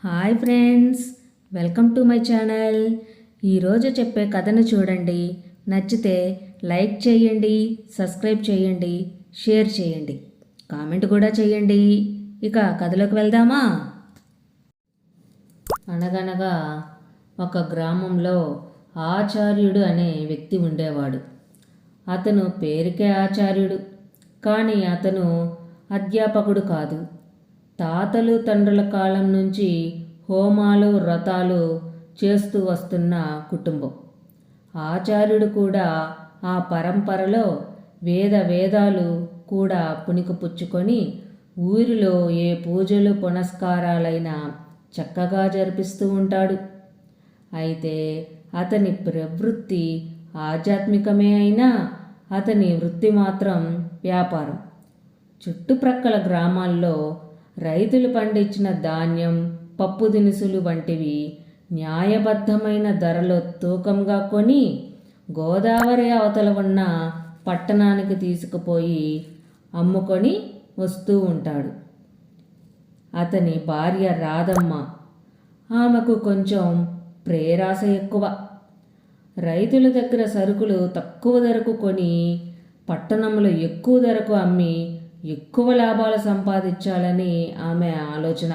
Hi friends, welcome to my channel. ఈరోజు చెప్పే కథను చూడండి. నచ్చితే లైక్ చేయండి, సబ్స్క్రైబ్ చేయండి, షేర్ చేయండి, కామెంట్ కూడా చేయండి. ఇక కథలోకి వెళ్దామా? అనగనగా ఒక గ్రామంలో ఆచార్యుడు అనే వ్యక్తి ఉండేవాడు. అతను పేరుకే ఆచార్యుడు, కానీ అతను అధ్యాపకుడు కాదు. తాతలు తండ్రుల కాలం నుంచి హోమాలు వ్రతాలు చేస్తూ వస్తున్న కుటుంబం. ఆచార్యుడు కూడా ఆ పరంపరలో వేదాలు కూడా పుణికిపుచ్చుకొని ఊరిలో ఏ పూజలు పునస్కారాలైనా చక్కగా జరిపిస్తూ ఉంటాడు. అయితే అతని ప్రవృత్తి ఆధ్యాత్మికమే అయినా అతని వృత్తి మాత్రం వ్యాపారం. చుట్టుప్రక్కల గ్రామాల్లో రైతులు పండించిన ధాన్యం, పప్పు దినుసులు వంటివి న్యాయబద్ధమైన ధరలో తూకంగా కొని గోదావరి అవతల ఉన్న పట్టణానికి తీసుకుపోయి అమ్ముకొని వస్తూ ఉంటాడు. అతని భార్య రాధమ్మ. ఆమెకు కొంచెం ప్రేరాశ ఎక్కువ. రైతుల దగ్గర సరుకులు తక్కువ ధరకు కొని పట్టణంలో ఎక్కువ ధరకు అమ్మి ఎక్కువ లాభాలు సంపాదించాలని ఆమె ఆలోచన.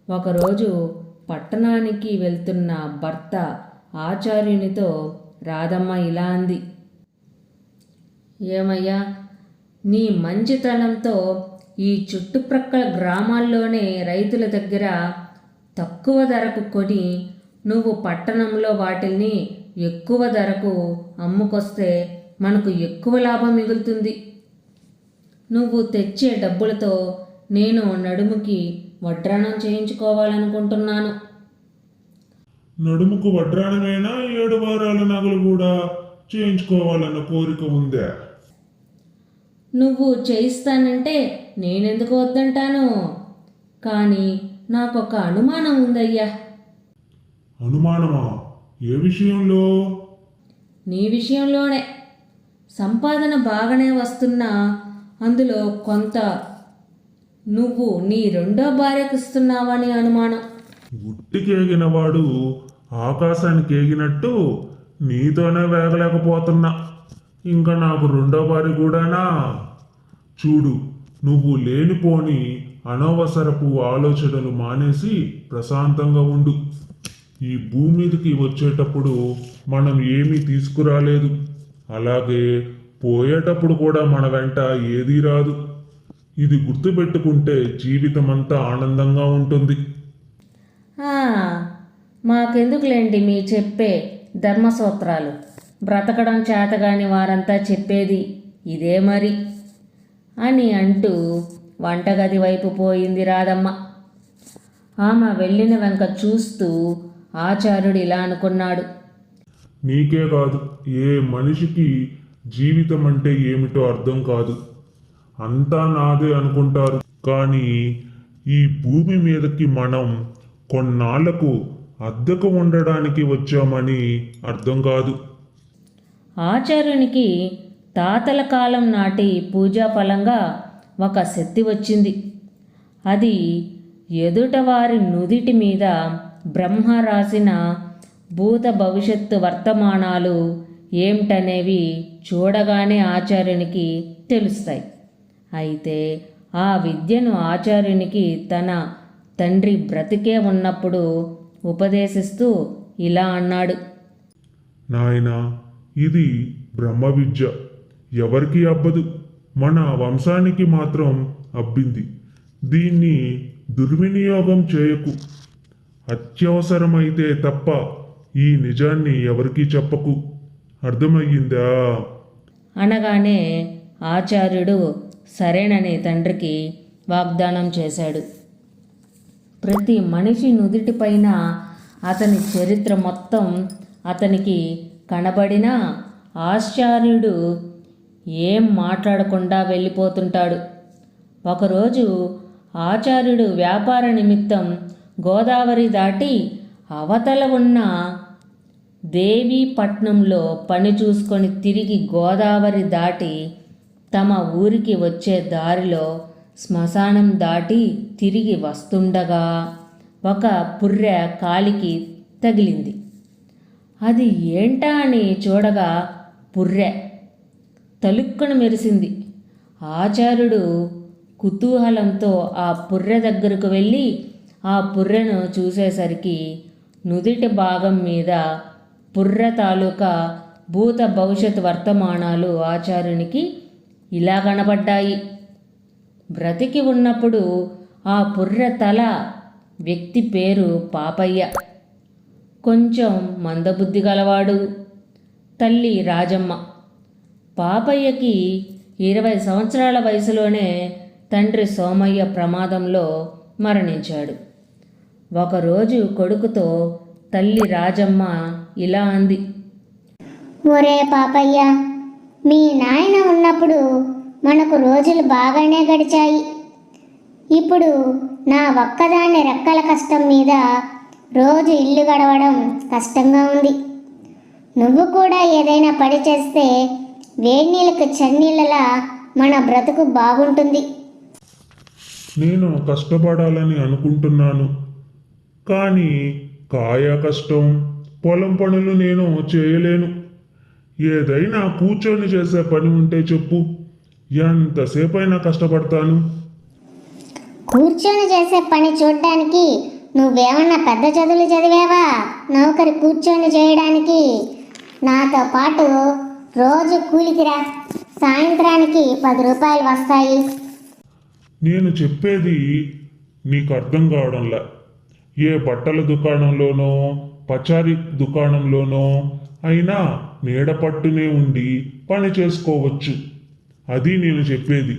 ఒకరోజు పట్టణానికి వెళ్తున్న భర్త ఆచార్యునితో రాధమ్మ ఇలా అంది. ఏమయ్యా, నీ మంచితనంతో ఈ చుట్టుప్రక్కల గ్రామాల్లోనే రైతుల దగ్గర తక్కువ ధరకు కొని నువ్వు పట్టణంలో వాటిల్ని ఎక్కువ ధరకు అమ్ముకొస్తే మనకు ఎక్కువ లాభం మిగులుతుంది. నువ్వు తెచ్చే డబ్బులతో నేను నడుముకి వడ్రాణం చేయించుకోవాలనుకుంటున్నాను. నడుముకు వడ్రాణమైనా 7 వారాల నగలు కూడా చేయించుకోవాలన్న కోరిక ఉందా? నువ్వు చేయిస్తానంటే నేనెందుకు వద్దంటాను, కానీ నాకొక అనుమానం ఉందయ్యా. అనుమానమా? ఏ విషయంలో? నీ విషయంలోనే. సంపాదన బాగానే వస్తున్నా అందులో కొంత నువ్వు నీ రెండో భార్యకు ఇస్తున్నావని అనుమానం. గుట్టికేగినవాడు ఆకాశానికి ఏగినట్టు నీతోనే వేగలేకపోతున్నా, ఇంకా నాకు రెండో భార్య కూడానా? చూడు, నువ్వు లేనిపోని అనవసరపు ఆలోచనలు మానేసి ప్రశాంతంగా ఉండు. ఈ భూమి మీదకి వచ్చేటప్పుడు మనం ఏమీ తీసుకురాలేదు, అలాగే పోయేటప్పుడు కూడా మన వెంట ఏదీ రాదు. ఇది గుర్తుపెట్టుకుంటే జీవితమంతా ఆనందంగా ఉంటుంది. మాకెందుకులేండి మీ చెప్పే ధర్మసూత్రాలు. బ్రతకడం చేతగాని వారంతా చెప్పేది ఇదే మరి అని అంటూ వంటగది వైపు పోయింది రాధమ్మ. ఆమె వెళ్ళిన వెంక చూస్తూ ఆచార్యుడు ఇలా అనుకున్నాడు. నీకే కాదు, ఏ మనిషికి జీవితం అంటే ఏమిటో అర్థం కాదు. అంతా నాదే అనుకుంటారు, కానీ ఈ భూమి మీదకి మనం కొన్నాళ్లకు అద్దెకు ఉండడానికి వచ్చామని అర్థం కాదు. ఆచార్యునికి తాతల కాలం నాటి పూజా ఫలంగా ఒక శక్తి వచ్చింది. అది ఎదుటవారి నుదిటి మీద బ్రహ్మ రాసిన భూత భవిష్యత్తు వర్తమానాలు ఏమిటనేవి చూడగానే ఆచార్యునికి తెలుస్తాయి. అయితే ఆ విద్యను ఆచార్యునికి తన తండ్రి బ్రతికే ఉన్నప్పుడు ఉపదేశిస్తూ ఇలా అన్నాడు. నాయనా, ఇది బ్రహ్మ విద్య, ఎవరికి అబ్బదు, మన వంశానికి మాత్రం అబ్బింది. దీన్ని దుర్వినియోగం చేయకు. అత్యవసరమైతే తప్ప ఈ నిజాన్ని ఎవరికీ చెప్పకు. అర్థమయ్యిందా? అనగానే ఆచార్యుడు సరేనని తండ్రికి వాగ్దానం చేశాడు. ప్రతి మనిషి నుదిటిపైన అతని చరిత్ర మొత్తం అతనికి కనబడినా ఆచార్యుడు ఏం మాట్లాడకుండా వెళ్ళిపోతుంటాడు. ఒకరోజు ఆచార్యుడు వ్యాపార నిమిత్తం గోదావరి దాటి అవతల ఉన్న దేవీపట్నంలో పని చూసుకొని తిరిగి గోదావరి దాటి తమ ఊరికి వచ్చే దారిలో శ్మశానం దాటి తిరిగి వస్తుండగా ఒక పుర్రె కాలికి తగిలింది. అది ఏంటా అని చూడగా పుర్రె తలుక్కున మెరిసింది. ఆచార్యుడు కుతూహలంతో ఆ పుర్రె దగ్గరకు వెళ్ళి ఆ పుర్రెను చూసేసరికి నుదిటి భాగం మీద పుర్రె తాలూకా భూత భవిష్యత్ వర్తమానాలు ఆచార్యునికి ఇలా కనబడ్డాయి. బ్రతికి ఉన్నప్పుడు ఆ పుర్రె తల వ్యక్తి పేరు పాపయ్య. కొంచెం మందబుద్ధి గలవాడు. తల్లి రాజమ్మ. పాపయ్యకి 20 సంవత్సరాల వయసులోనే తండ్రి సోమయ్య ప్రమాదంలో మరణించాడు. ఒకరోజు కొడుకుతో తల్లి రాజమ్మ ఇలా అంది. ఒరే పాపయ్య, మీ నాయన ఉన్నప్పుడు మనకు రోజులు బాగానే గడిచాయి. ఇప్పుడు నా ఒక్కదాన్ని రెక్కల కష్టం మీద రోజు ఇల్లు గడవడం కష్టంగా ఉంది. నువ్వు కూడా ఏదైనా పని చేస్తే వేడినీళ్ళకు చన్నీళ్ళలా మన బ్రతుకు బాగుంటుంది. నేను కష్టపడాలని అనుకుంటున్నాను, కానీ కాయ కష్టం, పొలం పనులు నేను చేయలేను. ఏదైనా కూర్చొని చేసే పని ఉంటే చెప్పు, ఎంతసేపైనా కష్టపడతాను. కూర్చొని చేసే పని చూడ్డానికి నువ్వేమన్నా పెద్ద చదువులు చదివావా? నౌకరి కూర్చొని చేయడానికి. నాతో పాటు రోజు కూలికిరా, సాయంత్రానికి 10 రూపాయలు వస్తాయి. నేను చెప్పేది నీకు అర్థం కావడంలా. ఏ బట్టల దుకాణంలోనో పచారీ దుకాణంలోనో అయినా నీడ పట్టునే ఉండి పని చేసుకోవచ్చు. అది నేను చెప్పేది.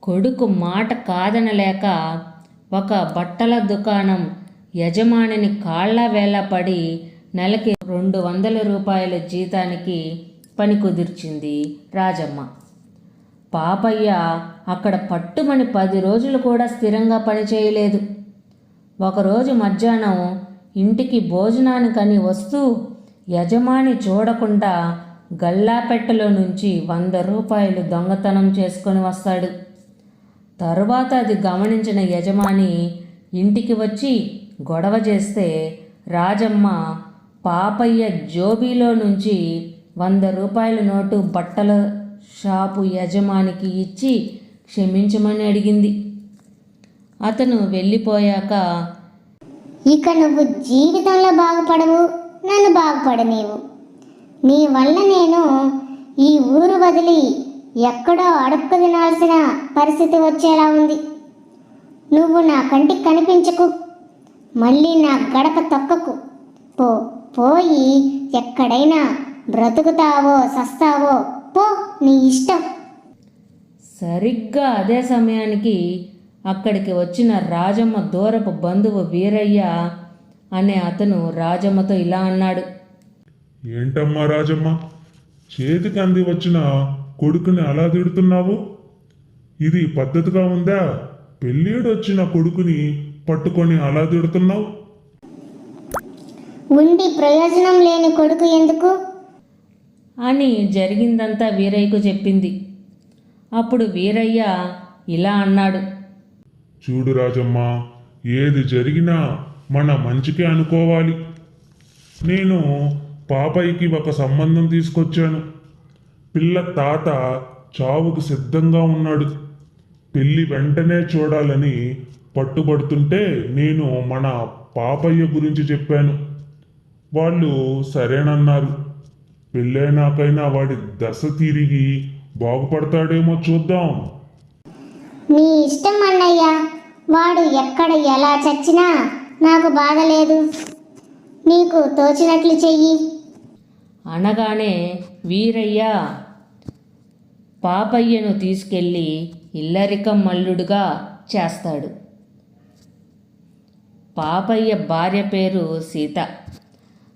కొడుకు మాట కాదనలేక ఒక బట్టల దుకాణం యజమానిని కాళ్ళ వేళ పడి నెలకి 200 రూపాయల జీతానికి పని కుదిర్చింది రాజమ్మ. పాపయ్య అక్కడ పట్టుమని 10 రోజులు కూడా స్థిరంగా పని చేయలేదు. ఒకరోజు మధ్యాహ్నం ఇంటికి భోజనానికని వస్తూ యజమాని చూడకుండా గల్లాపెట్టెలో నుంచి 100 రూపాయలు దొంగతనం చేసుకొని వస్తాడు. తరువాత అది గమనించిన యజమాని ఇంటికి వచ్చి గొడవ చేస్తే రాజమ్మ పాపయ్య జోబీలో నుంచి 100 రూపాయల నోటు బట్టల షాపు యజమానికి ఇచ్చి క్షమించమని అడిగింది. అతను వెళ్ళిపోయాక, ఇక నువ్వు జీవితంలో బాగుపడవు, నన్ను బాగుపడనీవు. నీ వల్ల నేను ఈ ఊరు వదిలి ఎక్కడో అడుక్కు తినాల్సిన పరిస్థితి వచ్చేలా ఉంది. నువ్వు నా కంటికి కనిపించకు, మళ్ళీ నా గడప తొక్కకు. పోయి ఎక్కడైనా బ్రతుకుతావో సస్తావో పో, నీ ఇష్టం. సరిగ్గా అదే సమయానికి అక్కడికి వచ్చిన రాజమ్మ దూరపు బంధువు వీరయ్య అనే అతను రాజమ్మతో ఇలా అన్నాడు. ఏంటమ్మా రాజమ్మ, చేతికి అంది వచ్చిన కొడుకుని అలా తిడుతున్నావు? ఇది పద్ధతిగా ఉందా? పెళ్ళిడొచ్చిన కొడుకుని పట్టుకొని అలా తిడుతున్నావు? ఉండి ప్రయోజనం లేని కొడుకు ఎందుకు అని జరిగిందంతా వీరయ్యకు చెప్పింది. అప్పుడు వీరయ్య ఇలా అన్నాడు. చూడు రాజమ్మ, ఏది జరిగినా మన మంచికే అనుకోవాలి. నేను పాపయ్యకి ఒక సంబంధం తీసుకొచ్చాను. పిల్ల తాత చావుకు సిద్ధంగా ఉన్నాడు. పెళ్ళి వెంటనే చూడాలని పట్టుబడుతుంటే నేను మన పాపయ్య గురించి చెప్పాను. వాళ్ళు సరేనన్నారు. పెళ్ళైనాకైనా వాడి దశ తిరిగి బాగుపడతాడేమో చూద్దాం. నీ ఇష్టం అన్నయ్య. వాడు ఎక్కడ ఎలా చచ్చినా నాకు బాధ లేదు. నీకు తోచినట్లు చెయ్యి అనగానే వీరయ్య పాపయ్యను తీసుకెళ్ళి ఇల్లరికం మల్లుడుగా చేస్తాడు. పాపయ్య భార్య పేరు సీత.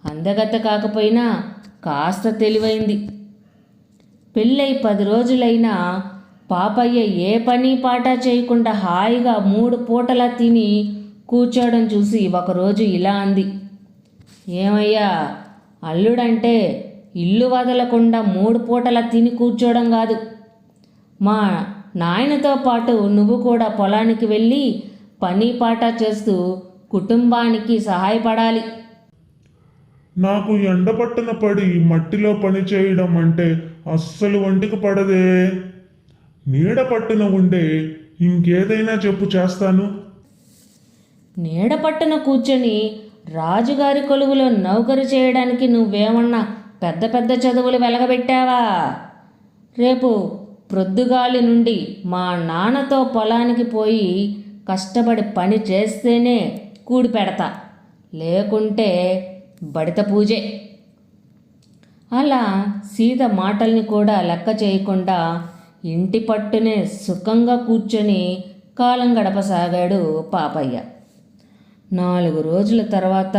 అందగత్త కాకపోయినా కాస్త తెలివైంది. పెళ్ళై 10 రోజులైనా పాపయ్య ఏ పని పాట చేయకుండా హాయిగా 3 పూటలా తిని కూర్చోవడం చూసి ఒకరోజు ఇలా అంది. ఏమయ్యా, అల్లుడంటే ఇల్లు వదలకుండా 3 పూటలా తిని కూర్చోవడం కాదు. మా నాయనతో పాటు నువ్వు కూడా పొలానికి వెళ్ళి పని పాట చేస్తూ కుటుంబానికి సహాయపడాలి. నాకు ఎండ పట్టున పడి మట్టిలో పని చేయడం అంటే అస్సలు వంటికి పడదే. నీడ పట్టున ఉండే ఇంకేదైనా చెప్పు చేస్తాను. నీడ పట్టున కూర్చొని రాజుగారి కొలువులో నౌకరు చేయడానికి నువ్వేమన్నా పెద్ద పెద్ద చదువులు వెలగబెట్టావా? రేపు ప్రొద్దుగాలి నుండి మా నాన్నతో పొలానికి పోయి కష్టపడి పని చేస్తేనే కూడి పెడతా, లేకుంటే బడిత పూజే. అలా సీత మాటల్ని కూడా లెక్క చేయకుండా ఇంటి పట్టునే సుఖంగా కూర్చొని కాలం గడపసాగాడు పాపయ్య. 4 రోజుల తర్వాత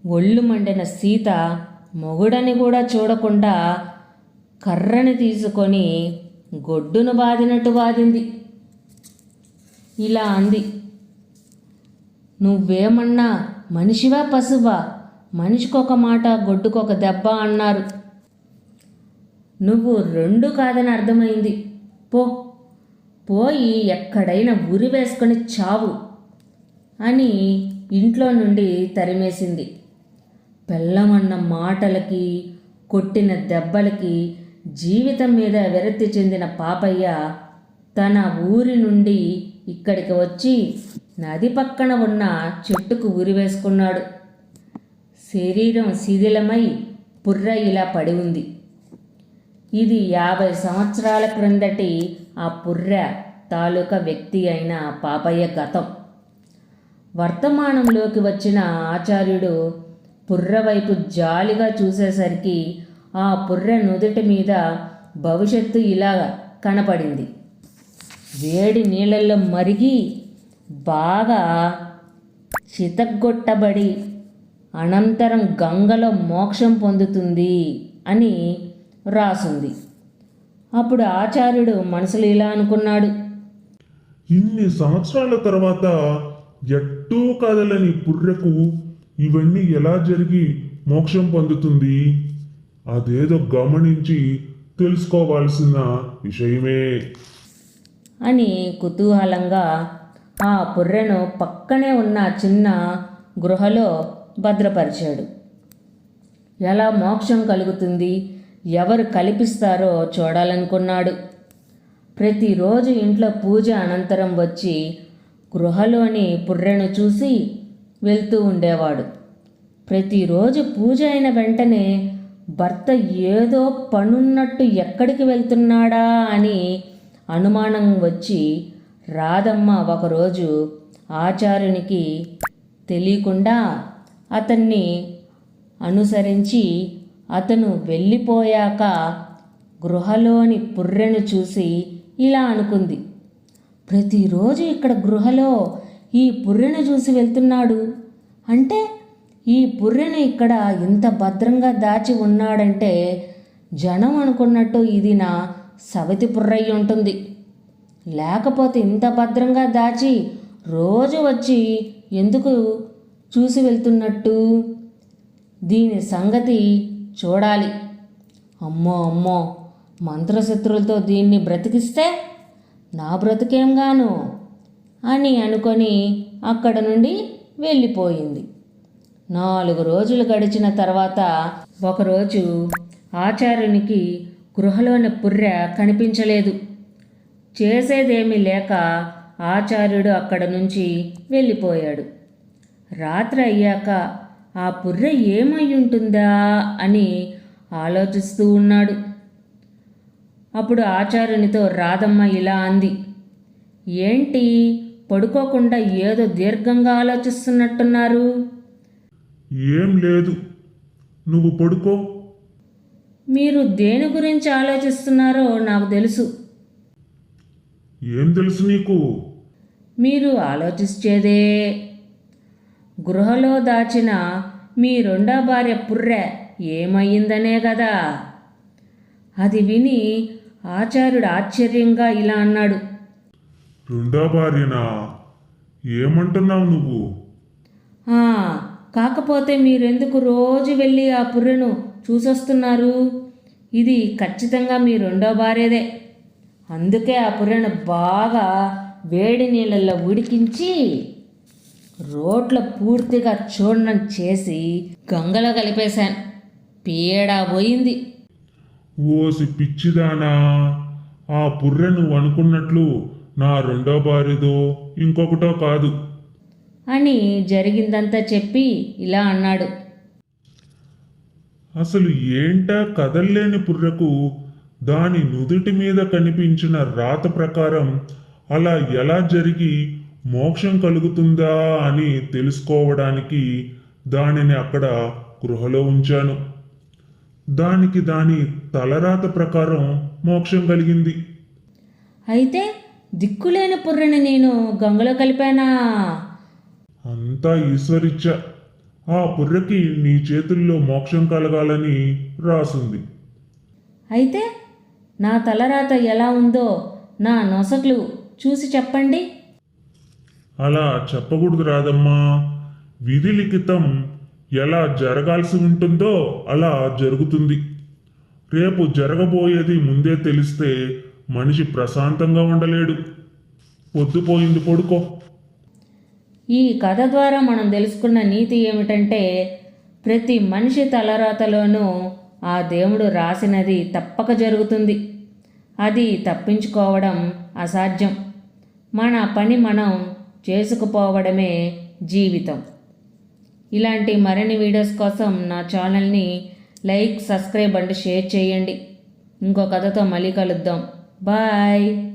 ఒళ్ళు మండిన సీత మొగుడని కూడా చూడకుండా కర్రని తీసుకొని గొడ్డును బాదినట్టు బాదింది. ఇలా అంది, నువ్వేమన్నా మనిషివా పశువా? మనిషికొక మాట గొడ్డుకొక దెబ్బ అన్నారు. నువ్వు 2 కాదని అర్థమైంది. పోయి ఎక్కడైనా ఉరి వేసుకొని చావు అని ఇంట్లో నుండి తరిమేసింది. పెళ్ళమన్న మాటలకి కొట్టిన దెబ్బలకి జీవితం మీద విరక్తి చెందిన పాపయ్య తన ఊరి నుండి ఇక్కడికి వచ్చి నది పక్కన ఉన్న చెట్టుకు ఉరి వేసుకున్నాడు. శరీరం శిథిలమై పుర్ర ఇలా పడి ఉంది. ఇది 50 సంవత్సరాల క్రిందటి ఆ పుర్ర తాలూకా వ్యక్తి అయిన పాపయ్య గతం. వర్తమానంలోకి వచ్చిన ఆచార్యుడు పుర్ర వైపు జాలిగా చూసేసరికి ఆ పుర్ర నుదుటి మీద భవిష్యత్తు ఇలా కనపడింది. వేడి నీళ్ళల్లో మరిగి బాగా చితగ్గొట్టబడి అనంతరం గంగలో మోక్షం పొందుతుంది అని రాసుంది. అప్పుడు ఆచార్యుడు మనసులో ఇలా అనుకున్నాడు, ఇన్ని సంవత్సరాల తర్వాత ఎట్టూ కదలని పుర్రెకు ఇవన్నీ ఎలా జరిగి మోక్షం పొందుతుంది? అదేదో గమనించి తెలుసుకోవాల్సిన విషయమే అని కుతూహలంగా ఆ పుర్రెను పక్కనే ఉన్న చిన్న గృహలో భద్రపరిచాడు. ఎలా మోక్షం కలుగుతుంది, ఎవరు కల్పిస్తారో చూడాలనుకున్నాడు. ప్రతిరోజు ఇంట్లో పూజ అనంతరం వచ్చి గృహలోని పుర్రెను చూసి వెళ్తూ ఉండేవాడు. ప్రతిరోజు పూజ అయిన వెంటనే భర్త ఏదో పనున్నట్టు ఎక్కడికి వెళ్తున్నాడా అని అనుమానం వచ్చి రాధమ్మ ఒకరోజు ఆచార్యునికి తెలియకుండా అతన్ని అనుసరించి అతను వెళ్ళిపోయాక గృహలోని పుర్రెను చూసి ఇలా అనుకుంది, ప్రతిరోజు ఇక్కడ గృహలో ఈ పుర్రెను చూసి వెళ్తున్నాడు అంటే ఈ పుర్రెను ఇక్కడ ఇంత భద్రంగా దాచి ఉన్నాడంటే జనం అనుకున్నట్టు ఇది నా సవతి పుర్రయ్య ఉంటుంది. లేకపోతే ఇంత భద్రంగా దాచి రోజు వచ్చి ఎందుకు చూసి వెళ్తున్నట్టు? దీని సంగతి చూడాలి. అమ్మో మంత్రశత్రులతో దీన్ని బ్రతికిస్తే నా బ్రతికేం గాను అని అనుకొని అక్కడ నుండి వెళ్ళిపోయింది. 4 రోజులు గడిచిన తర్వాత ఒకరోజు ఆచార్యునికి గృహలోని పుర్రె కనిపించలేదు. చేసేదేమీ లేక ఆచార్యుడు అక్కడ నుంచి వెళ్ళిపోయాడు. రాత్రి అయ్యాక ఆ పుర్రె ఏమై ఉంటుందా అని ఆలోచిస్తూ ఉన్నాడు. అప్పుడు ఆచార్యునితో రాధమ్మ ఇలా అంది, ఏంటి పడుకోకుండా ఏదో దీర్ఘంగా ఆలోచిస్తున్నట్టున్నారు? ఏం లేదు, నువ్వు పడుకో. మీరు దేని గురించి ఆలోచిస్తున్నారో నాకు తెలుసు. ఏం తెలుసు నీకు? మీరు ఆలోచించేదే గృహలో దాచిన మీ 2వ భార్య పుర్రె ఏమయ్యిందనే కదా. అది విని ఆచార్యుడు ఆశ్చర్యంగా ఇలా అన్నాడు, 2వ భార్యనా? ఏమంటున్నావు నువ్వు? కాకపోతే మీరెందుకు రోజు వెళ్ళి ఆ పుర్రెను చూసొస్తున్నారు? ఇది ఖచ్చితంగా మీ 2వ భార్యదే. అందుకే ఆ పుర్రెను బాగా వేడి నీళ్ళల్లో ఉడికించి రోట్లో పూర్తిగా చూర్ణం చేసి గంగలో కలిపేశాను. పీడా పోయింది. ఓసి పిచ్చిదానా, ఆ పుర్రె నువ్వు అనుకున్నట్లు నా రెండో భార్యదో ఇంకొకటో కాదు. అని జరిగిందంతా చెప్పి ఇలా అన్నాడు. అసలు ఏంటా కదల్లేని పుర్రెకు దాని నుదుటి మీద కనిపించిన రాత ప్రకారం అలా ఎలా జరిగి మోక్షం కలుగుతుందా అని తెలుసుకోవడానికి దానిని అక్కడ గృహలో ఉంచాను. దానికి దాని తలరాత ప్రకారం మోక్షం కలిగింది. అయితే దిక్కులేని పుర్రెని నేను గంగలో కలిపానా? అంతా ఈశ్వరిచ్చ. ఆ పుర్రెకి నీ చేతుల్లో మోక్షం కలగాలని రాసుంది. అయితే నా తలరాత ఎలా ఉందో నా నొసట్లు చూసి చెప్పండి. అలా చెప్పకూడదు రాదమ్మా. విధి లిఖితం ఎలా జరగాల్సి ఉంటుందో అలా జరుగుతుంది. రేపు జరగబోయేది ముందే తెలిస్తే మనిషి ప్రశాంతంగా ఉండలేడు. పొద్దుపోయింది, పడుకో. ఈ కథ ద్వారా మనం తెలుసుకున్న నీతి ఏమిటంటే, ప్రతి మనిషి తలరాతలోనూ ఆ దేవుడు రాసినది తప్పక జరుగుతుంది. అది తప్పించుకోవడం అసాధ్యం. మన పని మనం చేసుకుపోవడమే జీవితం. ఇలాంటి మరిన్ని వీడియోస్ కోసం నా ఛానల్ని లైక్, సబ్స్క్రైబ్ అండ్ షేర్ చేయండి. ఇంకో కథతో మళ్ళీ కలుద్దాం. బాయ్.